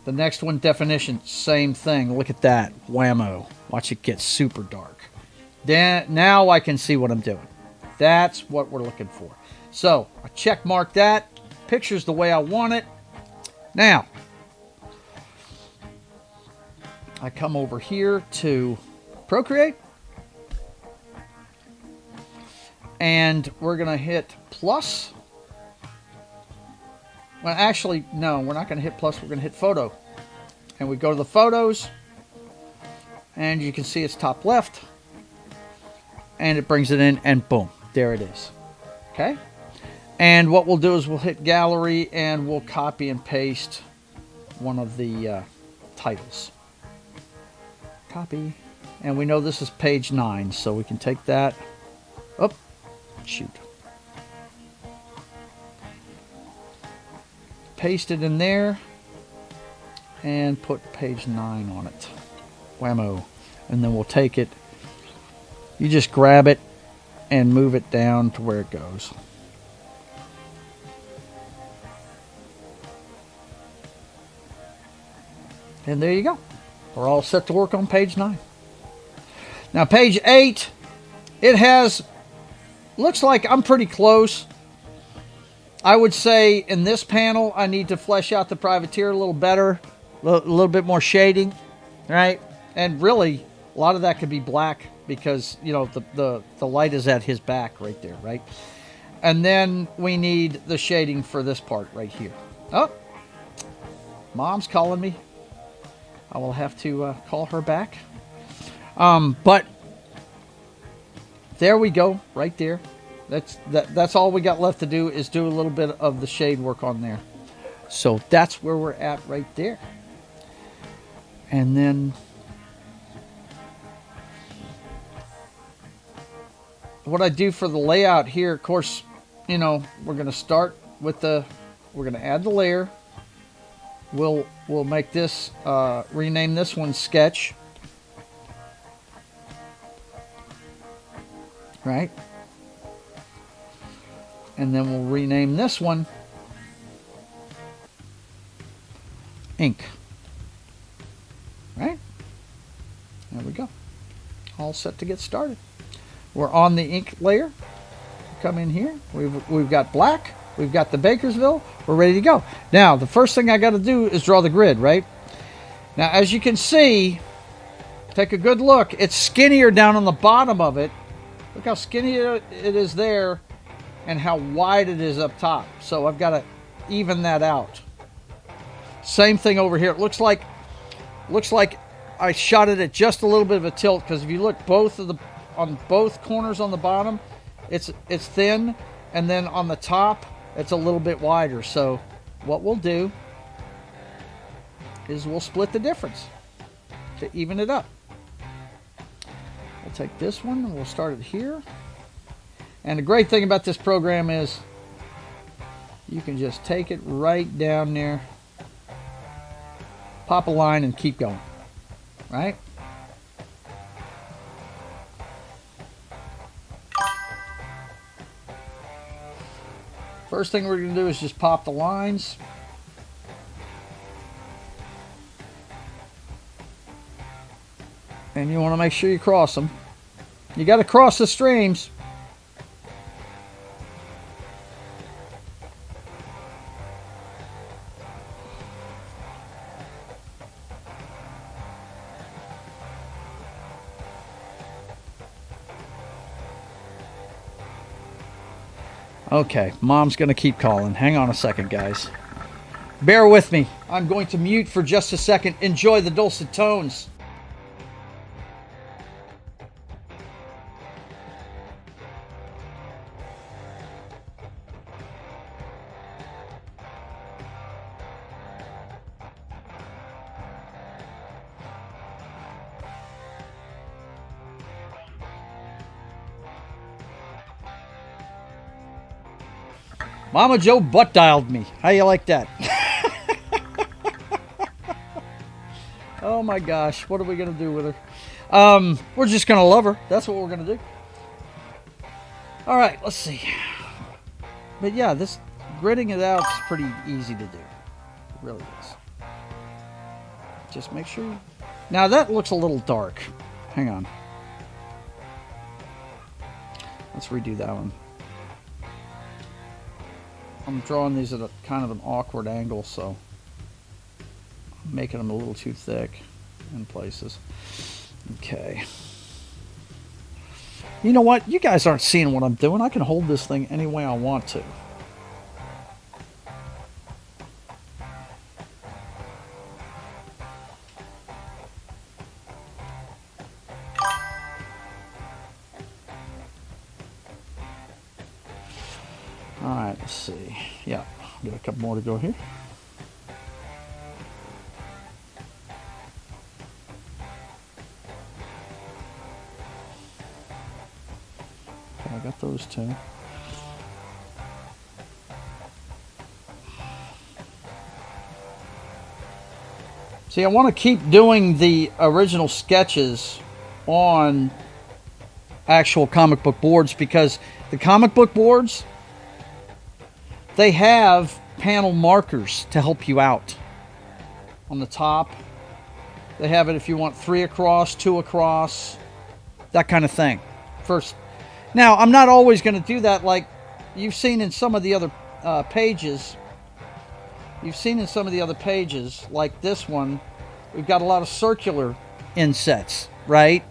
The next one, definition, same thing. Look at that. Whammo. Watch it get super dark. Then, now I can see what I'm doing. That's what we're looking for. So, I check mark that. Picture's the way I want it. Now, I come over here to Procreate. And we're going to hit plus. Well, actually, no, we're not going to hit plus. We're going to hit photo. And we go to the photos. And you can see it's top left. And it brings it in and boom, there it is. Okay? And what we'll do is we'll hit gallery and we'll copy and paste one of the titles. Copy. And we know this is page 9, so we can take that. Oh, shoot. Paste it in there and put page 9 on it. Whammo. And then we'll take it. You just grab it and move it down to where it goes. And there you go. We're all set to work on page 9. Now page 8, it has, looks like I'm pretty close. I would say in this panel, I need to flesh out the privateer a little better, a little bit more shading, right? And really, a lot of that could be black because, you know, the light is at his back right there, right? And then we need the shading for this part right here. Oh, Mom's calling me. I will have to call her back. But there we go, right there. That's all we got left to do is do a little bit of the shade work on there. So that's where we're at right there. And then what I do for the layout here, of course, you know, we're going to start with we're going to add the layer. We'll make this, rename this one Sketch. Right? And then we'll rename this one Ink. Right? There we go. All set to get started. We're on the ink layer. Come in here. We've got black. We've got the Bakersville. We're ready to go. Now, the first thing I got to do is draw the grid, right? Now, as you can see, take a good look. It's skinnier down on the bottom of it. Look how skinny it is there and how wide it is up top. So I've got to even that out. Same thing over here. It looks like I shot it at just a little bit of a tilt because if you look on both corners on the bottom, it's thin, and then on the top it's a little bit wider. So what we'll do is we'll split the difference to even it up. We'll take this one and we'll start it here. And the great thing about this program is you can just take it right down there, pop a line, and keep going. Right? First thing we're going to do is just pop the lines. And you want to make sure you cross them. You got to cross the streams. Okay, Mom's going to keep calling. Hang on a second, guys. Bear with me. I'm going to mute for just a second. Enjoy the dulcet tones. Mama Joe butt dialed me. How you like that? Oh my gosh, what are we gonna do with her? We're just gonna love her. That's what we're gonna do. All right, let's see. But yeah, this gridding it out is pretty easy to do. It really is. Just make sure. Now that looks a little dark. Hang on. Let's redo that one. I'm drawing these at a kind of an awkward angle, so I'm making them a little too thick in places. Okay. You know what? You guys aren't seeing what I'm doing. I can hold this thing any way I want to. Alright, let's see. Yeah, got a couple more to go here. Okay, I got those two. See, I want to keep doing the original sketches on actual comic book boards because the comic book boards, they have panel markers to help you out. On the top, they have it if you want 3 across, 2 across, that kind of thing. First, now I'm not always going to do that like you've seen in some of the other pages. You've seen in some of the other pages, like this one, we've got a lot of circular insets, right?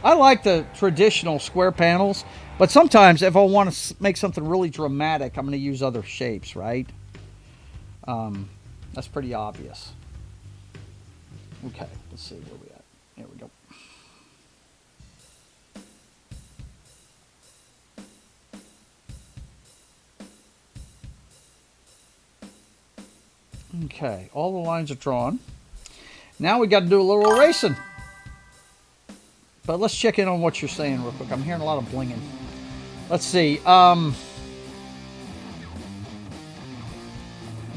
I like the traditional square panels, but sometimes if I want to make something really dramatic, I'm going to use other shapes, right? That's pretty obvious. Okay, let's see where we at. There we go. Okay, all the lines are drawn. Now we got to do a little erasing. But let's check in on what you're saying real quick. I'm hearing a lot of blinging. Let's see. Let's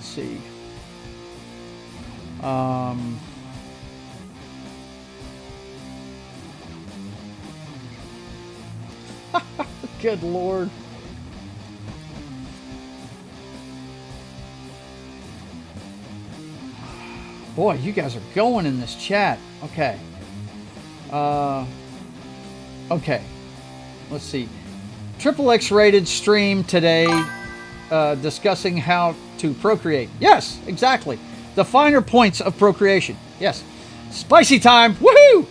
see. Good Lord. Boy, you guys are going in this chat. Okay. Okay. Let's see. Triple X rated stream today discussing how to procreate. Yes, exactly. The finer points of procreation. Yes. Spicy time. Woohoo!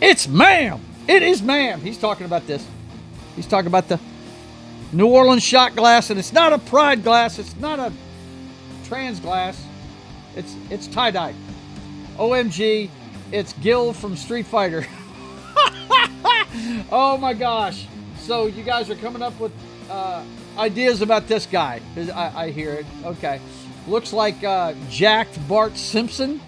It's ma'am. It is ma'am. He's talking about this. He's talking about the New Orleans shot glass, and it's not a pride glass. It's not a trans glass. It's tie-dye. OMG, it's Gil from Street Fighter. Oh my gosh. So you guys are coming up with ideas about this guy. I hear it. Okay. Looks like jacked Bart Simpson.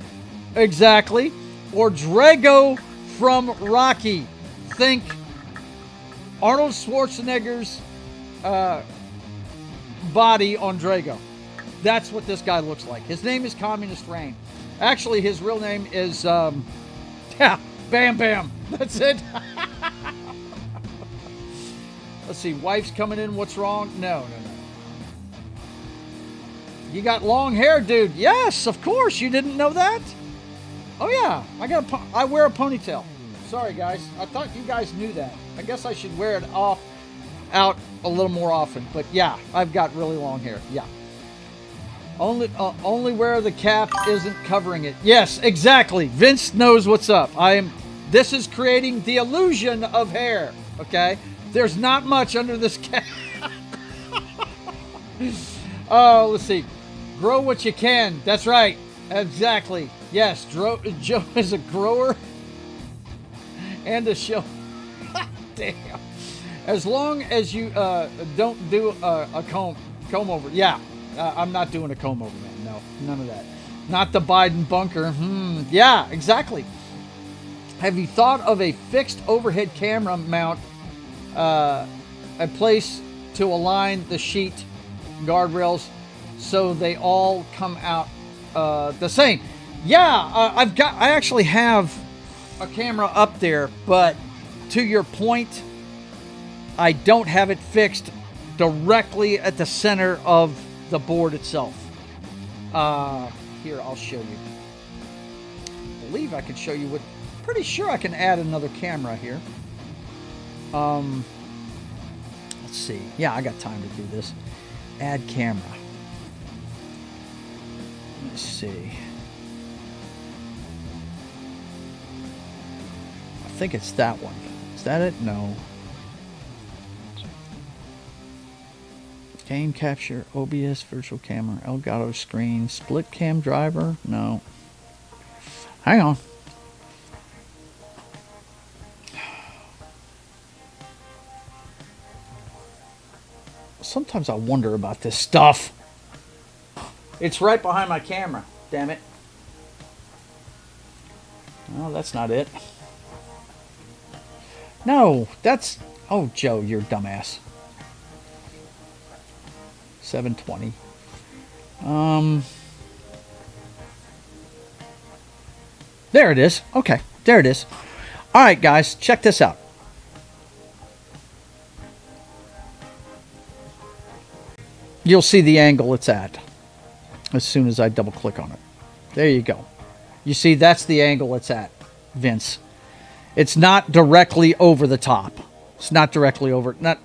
Exactly. Or Drago from Rocky. Think Arnold Schwarzenegger's body on Drago. That's what this guy looks like. His name is Communist Rain. Actually, his real name is, yeah, Bam Bam. That's it. Let's see, wife's coming in. What's wrong? No. You got long hair, dude. Yes, of course. You didn't know that? Oh, yeah. I wear a ponytail. Sorry, guys. I thought you guys knew that. I guess I should wear it out a little more often. But, yeah, I've got really long hair. Yeah. Only where the cap isn't covering it. Yes, exactly. Vince knows what's up. This is creating the illusion of hair, okay? There's not much under this cap. Oh, let's see. Grow what you can. That's right. Exactly. Yes, Joe is a grower and a show. Damn. As long as you don't do a comb over. Yeah, I'm not doing a comb over, man. No, none of that. Not the Biden bunker. Yeah, exactly. Have you thought of a fixed overhead camera mount, a place to align the sheet guardrails so they all come out the same? Yeah, I actually have a camera up there, but to your point, I don't have it fixed directly at the center of the board itself. Here, I'll show you. I believe I can show you what. Pretty sure I can add another camera here. Let's see. Yeah, I got time to do this. Add camera. Let's see. I think it's that one. Is that it? No. Game capture, OBS, virtual camera, Elgato screen, split cam driver? No. Hang on. Sometimes I wonder about this stuff. It's right behind my camera. Damn it. No, that's not it. No, that's... Oh, Joe, you're a dumbass. 720. There it is. Okay, there it is. All right, guys, check this out. You'll see the angle it's at as soon as I double click on it. There you go. You see, that's the angle it's at, Vince. It's not directly over the top. It's not directly over. I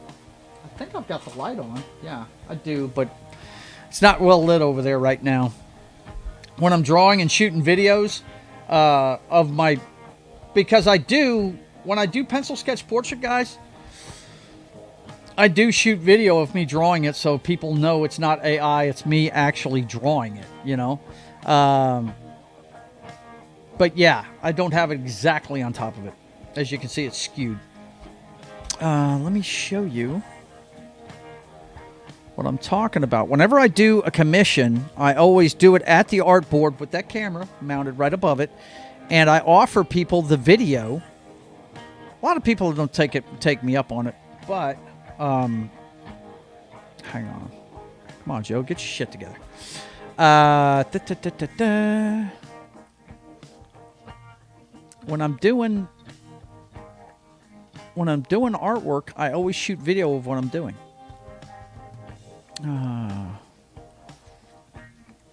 think I've got the light on. Yeah, I do, but it's not well lit over there right now. When I'm drawing and shooting videos of my... Because when I do pencil sketch portrait, guys, I do shoot video of me drawing it so people know it's not AI, it's me actually drawing it, you know? But yeah, I don't have it exactly on top of it. As you can see, it's skewed. Let me show you what I'm talking about. Whenever I do a commission, I always do it at the art board with that camera mounted right above it, and I offer people the video. A lot of people don't take me up on it, but hang on. Come on, Joe, get your shit together. When I'm doing artwork, I always shoot video of what I'm doing.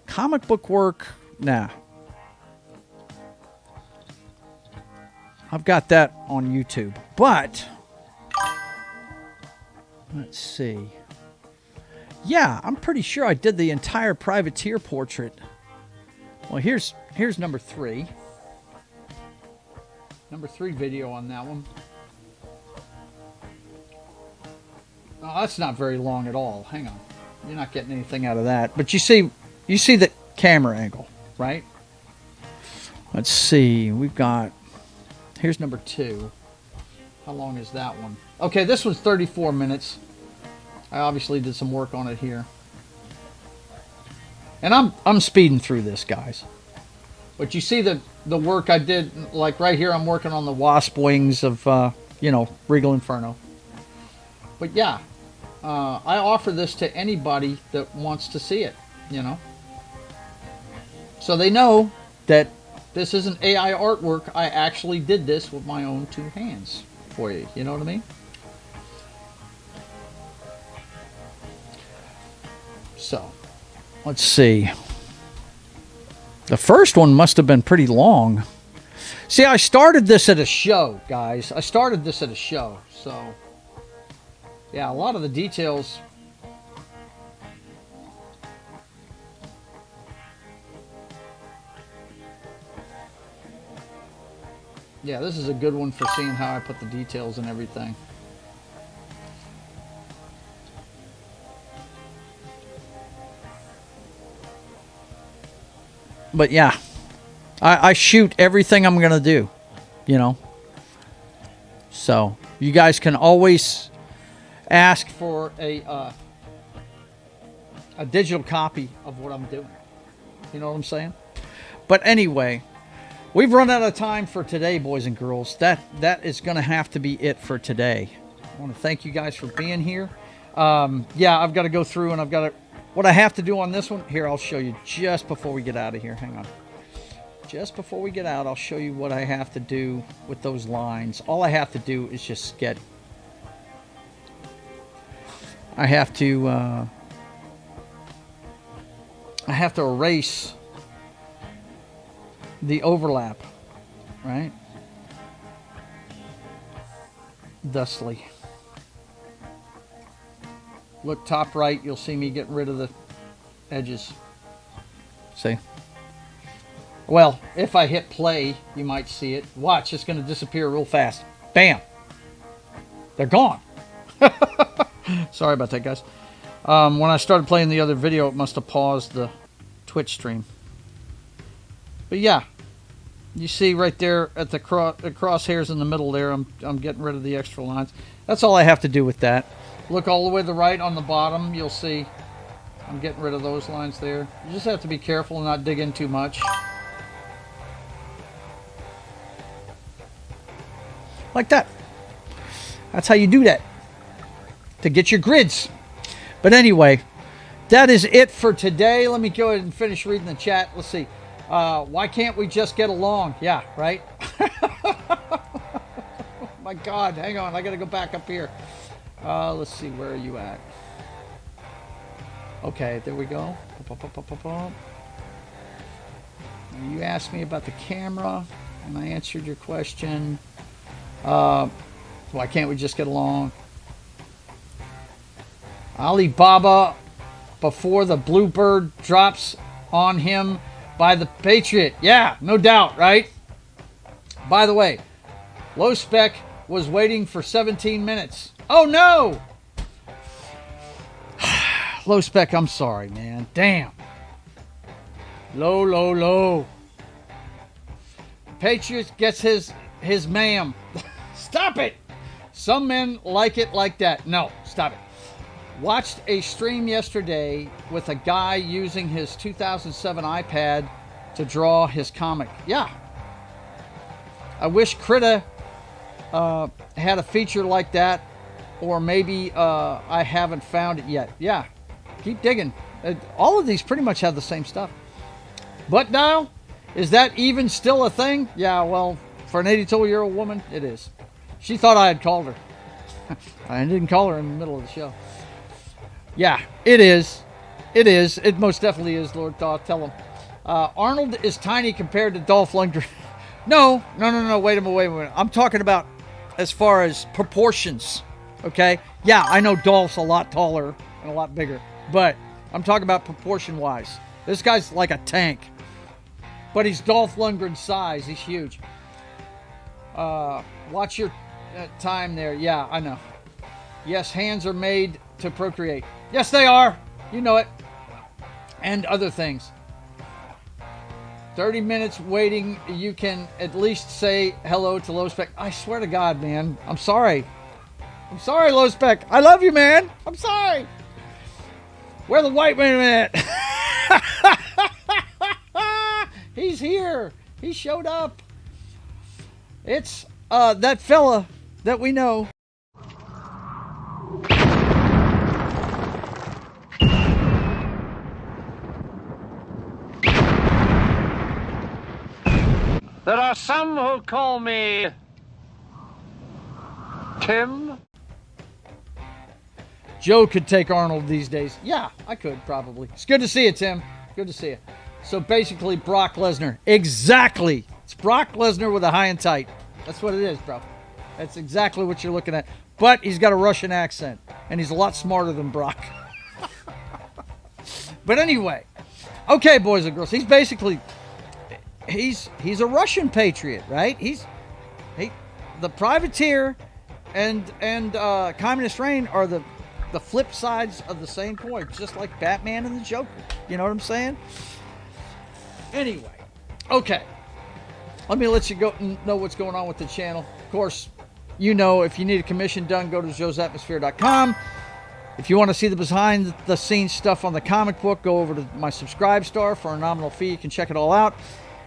Comic book work, nah. I've got that on YouTube, but let's see. Yeah, I'm pretty sure I did the entire privateer portrait. Well, here's number 3. Number 3 video on that one. Oh, that's not very long at all. Hang on. You're not getting anything out of that. But you see the camera angle, right? Let's see. We've got... Here's number 2. How long is that one? Okay, this one's 34 minutes. I obviously did some work on it here. And I'm speeding through this, guys. But you see the work I did, like right here, I'm working on the wasp wings of, Regal Inferno. But yeah, I offer this to anybody that wants to see it, you know. So they know that this isn't AI artwork. I actually did this with my own 2 hands for you. You know what I mean? So, let's see. The first one must have been pretty long. See, I started this at a show, guys. I started this at a show. So, yeah, a lot of the details. Yeah, this is a good one for seeing how I put the details and everything. But yeah, I shoot everything I'm going to do, you know. So you guys can always ask for a digital copy of what I'm doing. You know what I'm saying? But anyway, we've run out of time for today, boys and girls. That is going to have to be it for today. I want to thank you guys for being here. Yeah, I've got to go through and I've got to... What I have to do on this one, here, I'll show you just before we get out of here. Hang on. Just before we get out, I'll show you what I have to do with those lines. All I have to do is just get... I have to erase the overlap, right? Thusly. Look top right, you'll see me getting rid of the edges. See? Well, if I hit play, you might see it. Watch, it's going to disappear real fast. Bam! They're gone. Sorry about that, guys. When I started playing the other video, it must have paused the Twitch stream. But yeah, you see right there at the crosshairs in the middle there, I'm getting rid of the extra lines. That's all I have to do with that. Look all the way to the right on the bottom, you'll see I'm getting rid of those lines there. You just have to be careful and not dig in too much. Like that. That's how you do that. To get your grids. But anyway, that is it for today. Let me go ahead and finish reading the chat. Let's see. Why can't we just get along? Yeah, right? My God, hang on. I got to go back up here. Let's see. Where are you at? Okay, there we go. You asked me about the camera, and I answered your question. Why can't we just get along? Alibaba, before the bluebird drops on him by the Patriot. Yeah, no doubt, right? By the way, Low Spec was waiting for 17 minutes. Oh, no! Low Spec, I'm sorry, man. Damn. Low. Patriot gets his ma'am. Stop it! Some men like it like that. No, stop it. Watched a stream yesterday with a guy using his 2007 iPad to draw his comic. Yeah. I wish Krita had a feature like that, or maybe I haven't found it yet. Yeah. Keep digging. All of these pretty much have the same stuff. But now, is that even still a thing? Yeah, well, for an 82-year-old woman, it is. She thought I had called her. I didn't call her in the middle of the show. Yeah, it is. It is. It most definitely is, Lord Thoth. Tell him. Arnold is tiny compared to Dolph Lundgren. No. Wait a minute. I'm talking about as far as proportions. Okay? Yeah, I know Dolph's a lot taller and a lot bigger. But I'm talking about proportion-wise. This guy's like a tank. But he's Dolph Lundgren's size. He's huge. Watch your time there. Yeah, I know. Yes, hands are made to procreate. Yes, they are. You know it. And other things. 30 minutes waiting. You can at least say hello to Low Spec. I swear to God, man. I'm sorry. I'm sorry, Low Spec. I love you, man. I'm sorry. Where the white man at? He's here. He showed up. It's that fella that we know. are some who call me Tim. Joe could take Arnold these days. Yeah, I could probably. It's good to see you, Tim. Good to see you. So basically, Brock Lesnar. Exactly. It's Brock Lesnar with a high and tight. That's what it is, bro. That's exactly what you're looking at. But he's got a Russian accent, and he's a lot smarter than Brock. But anyway, okay, boys and girls. He's basically he's a Russian patriot, right? The privateer and communist reign are the flip sides of the same coin, just like Batman and the Joker. You know what I'm saying? Anyway, okay. Let me let you go know what's going on with the channel. Of course, you know, if you need a commission done, go to JoesAtmosfere.com. If you want to see the behind-the-scenes stuff on the comic book, go over to my Subscribe Star for a nominal fee. You can check it all out.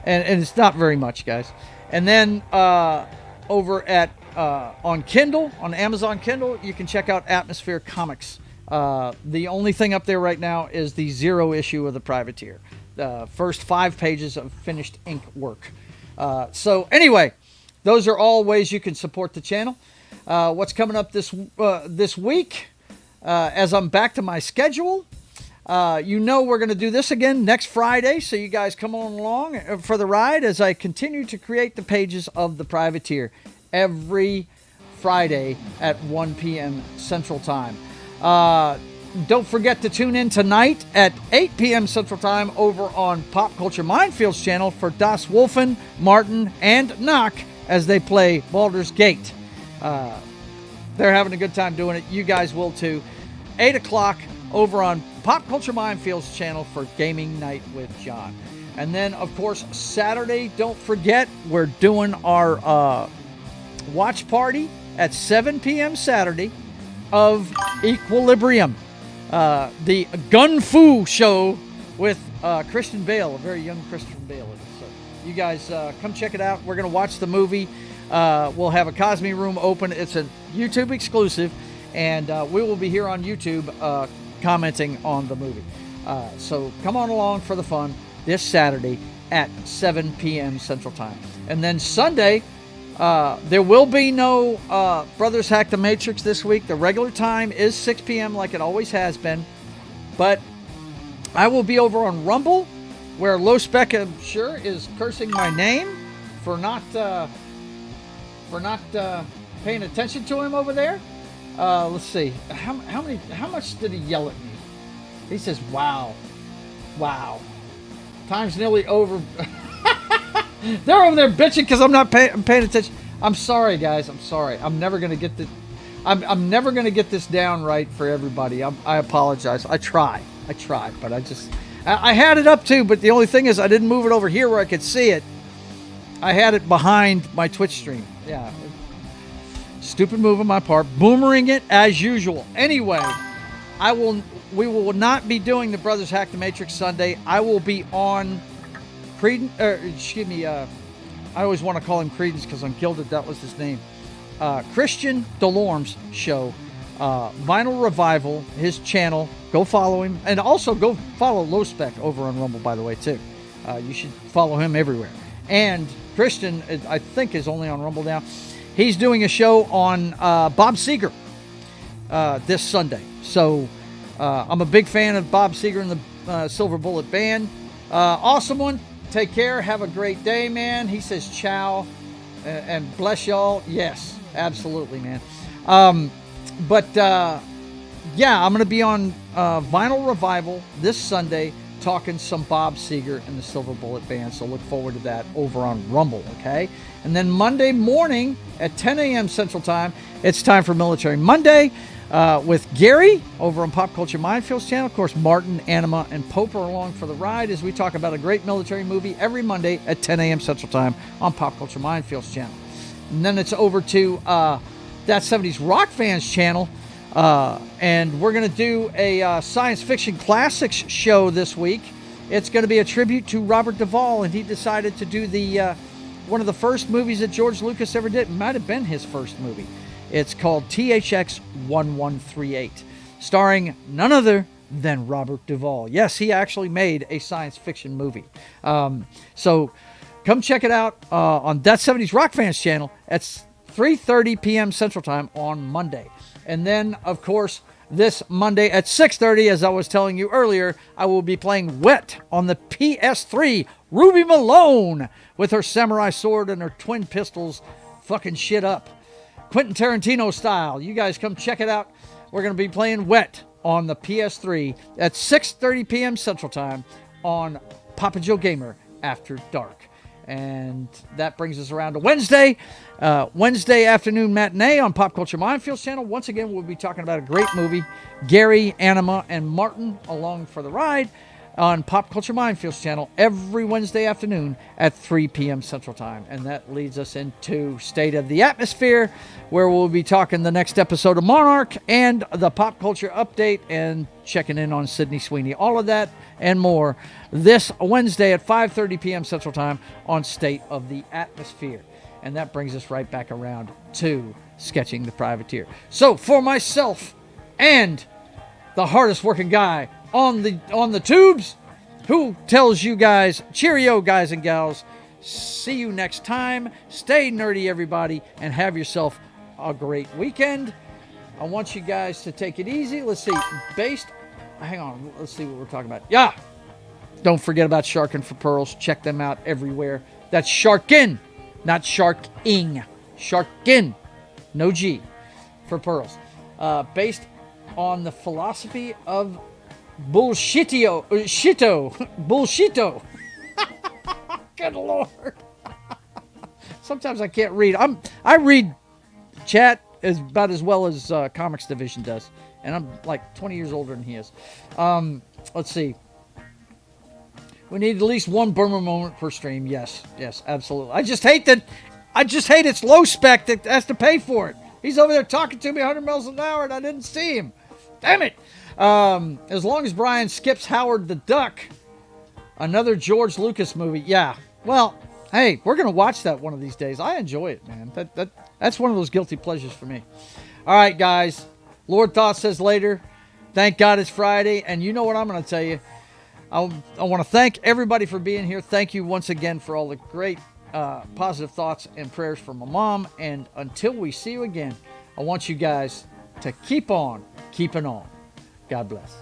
And it's not very much, guys. And then over at on Kindle, on Amazon Kindle, you can check out Atmosfere Comics. The only thing up there right now is the 0 issue of the Privateer. The first 5 pages of finished ink work. So anyway, those are all ways you can support the channel. What's coming up this week? As I'm back to my schedule, you know we're going to do this again next Friday, so you guys come on along for the ride as I continue to create the pages of the Privateer every Friday at 1 p.m. Central Time. Don't forget to tune in tonight at 8 p.m. Central Time over on Pop Culture Minefield's channel for Das Wolfen, Martin, and Knock as they play Baldur's Gate. They're having a good time doing it. You guys will too. 8 o'clock over on Pop Culture Minefield's channel for Gaming Night with John. And then, of course, Saturday, don't forget, we're doing our watch party at 7 p.m. Saturday of Equilibrium. The Gun Fu show with Christian Bale, a very young Christian Bale. So you guys come check it out. We're going to watch the movie. We'll have a Cosme Room open. It's a YouTube exclusive, and we will be here on YouTube commenting on the movie. So come on along for the fun this Saturday at 7 p.m. Central Time. And then Sunday, there will be no Brothers Hack the Matrix this week. The regular time is 6 p.m. like it always has been. But I will be over on Rumble, where Low Spec, I'm sure, is cursing my name for not paying attention to him over there. Let's see. How much did he yell at me? He says, wow. Time's nearly over. They're over there bitching because I'm not paying attention. I'm sorry, guys. I'm sorry. I'm never gonna get this. I'm never gonna get this down right for everybody. I apologize. I try, but I had it up too. But the only thing is, I didn't move it over here where I could see it. I had it behind my Twitch stream. Yeah. Stupid move on my part. Boomering it as usual. Anyway, we will not be doing the Brothers Hack the Matrix Sunday. I will be on I always want to call him Credence because on Gilded that was his name. Christian Delorme's show, Vinyl Revival, his channel. Go follow him, and also go follow Low Spec over on Rumble, by the way, too. You should follow him everywhere. And Christian, I think, is only on Rumble now. He's doing a show on Bob Seger this Sunday. So I'm a big fan of Bob Seger and the Silver Bullet Band. Awesome one. Take care. Have a great day, man. He says ciao and bless y'all. Yes, absolutely, man. Yeah, I'm going to be on Vinyl Revival this Sunday talking some Bob Seger and the Silver Bullet Band. So look forward to that over on Rumble, okay? And then Monday morning at 10 a.m. Central Time, it's time for Military Monday with Gary over on Pop Culture Minefield's channel. Of course, Martin, Anima, and Pope are along for the ride as we talk about a great military movie every Monday at 10 a.m. Central Time on Pop Culture Minefield's channel. And then it's over to That 70s Rock Fans channel. And we're going to do a science fiction classics show this week. It's going to be a tribute to Robert Duvall, and he decided to do the one of the first movies that George Lucas ever did. It might have been his first movie. It's called THX 1138, starring none other than Robert Duvall. Yes, he actually made a science fiction movie. So come check it out on That 70s Rock Fans channel. It's 3:30 p.m. Central Time on Monday. And then, of course, this Monday at 6:30, as I was telling you earlier, I will be playing Wet on the PS3. Ruby Malone with her samurai sword and her twin pistols fucking shit up. Quentin Tarantino style. You guys come check it out. We're going to be playing Wet on the PS3 at 6:30 p.m. Central Time on Papa Joe Gamer After Dark. And that brings us around to Wednesday. Wednesday afternoon matinee on Pop Culture Minefields channel. Once again, we'll be talking about a great movie. Gary, Anima, and Martin along for the ride on Pop Culture Minefields channel every Wednesday afternoon at 3 p.m. Central Time. And that leads us into State of the Atmosphere, where we'll be talking the next episode of Monarch and the Pop Culture Update and checking in on Sydney Sweeney. All of that and more this Wednesday at 5:30 p.m. Central Time on State of the Atmosphere. And that brings us right back around to Sketching the Privateer. So for myself and the hardest working guy on the tubes, who tells you guys, cheerio, guys and gals. See you next time. Stay nerdy, everybody, and have yourself a great weekend. I want you guys to take it easy. Let's see. Hang on. Let's see what we're talking about. Yeah. Don't forget about Sharkin' for Pearls. Check them out everywhere. That's Sharkin, not Sharking. Sharkin. No G for Pearls. Based on the philosophy of Bullshito. Good Lord. Sometimes I can't read. I read chat about as well as Comics Division does. And I'm like 20 years older than he is. Let's see. We need at least one Burma moment per stream. Yes, absolutely. I just hate it's low spec that has to pay for it. He's over there talking to me 100 miles an hour and I didn't see him. Damn it. As long as Brian skips Howard the Duck, another George Lucas movie. Yeah. Well, hey, we're going to watch that one of these days. I enjoy it, man. That's one of those guilty pleasures for me. All right, guys. Lord Thought says later. Thank God it's Friday. And you know what I'm going to tell you. I want to thank everybody for being here. Thank you once again for all the great positive thoughts and prayers for my mom. And until we see you again, I want you guys to keep on keeping on. God bless.